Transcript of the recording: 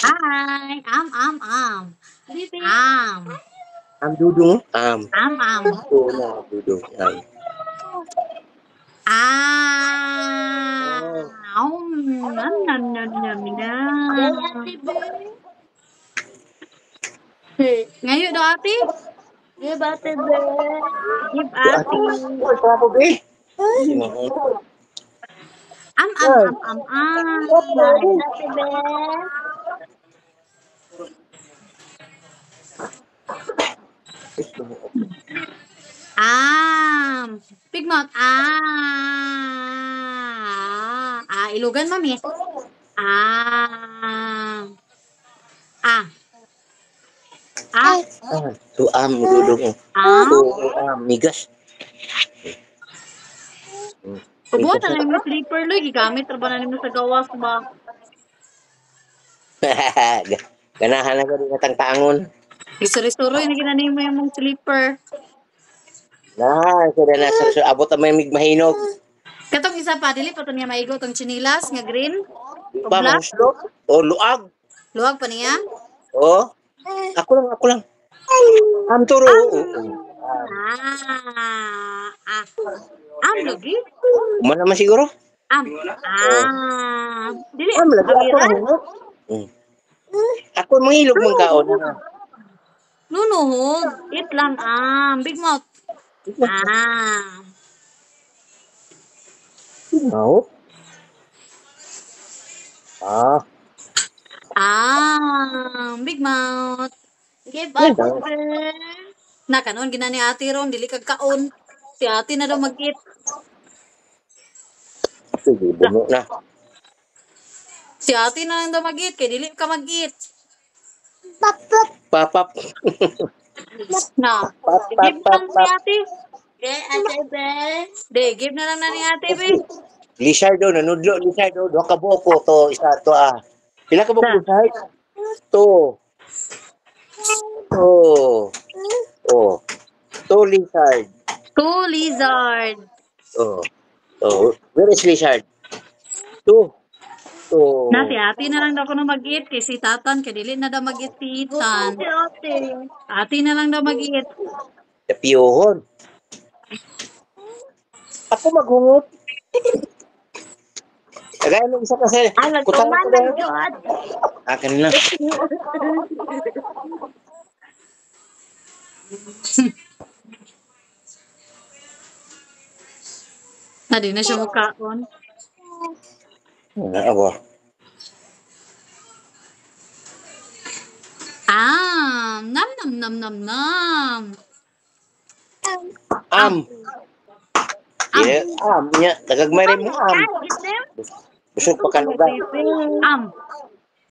Hi. Am. Am dudung. Am. Am. Oo na, dudung. Yan. Oh. Ngayon daw ate. Give ate be. Give Ate. ate. Uy, trapo be. Am. Ate be. Big mouth. Ilugan mami. Ah. To am dudung. To migas. Ubuan Migas na lang na. yung sleeper lo. Gigamit ra ba na nimo sa gawas ba? Ganahan na gani natang taangon. Isuri-suri na ginani mo yung mong sleeper. Sada na sa abot ang may mahinog. Katong isa pa dili pa to niya maigo tong chinilas nga green Di o ba black. mahuslot? O luag. Luwag pa niya. O. Ako lang. Am turo. Lagi. Kuman naman siguro. Am. Dili Am lagi ako awiran. lang. Ako mangilog man kaon. Nunuhog. It lang big mouth. Mau. Big mouth. Give Yan ate daw. be. Na kanon ginani ate ron dili kag kaon. Si ate na daw mag-eat. Sige, buno na. Si ate na lang daw mag-eat kay dili ka mag-eat. Papap. Na. Pap, Give na lang ni pap. ate. Give ate be. Give na lang na ni ate be. Lizardo, nanudlo, Lizardo. Doha ka buko to, isa to Pila ka buko, Lizard? To. To, Lizard. Two lizard. Where is Lizard? To. Na si ate na lang daw kuno mag-eat kay si Tatan kay dili na daw mag-eat si Itan. Si ate. Ate na lang daw mag-eat. Tapiohon. Ako maghungot. Kaya nung isa kasi, kutang Nagtuman ko ng na. Diyos. Kanina. Na di na siya mukhaon. Ako. Nam nam nam nam nam. Am. Yeah, niya. Tagagmay rin mo am. Busog pa ka lugar. Am.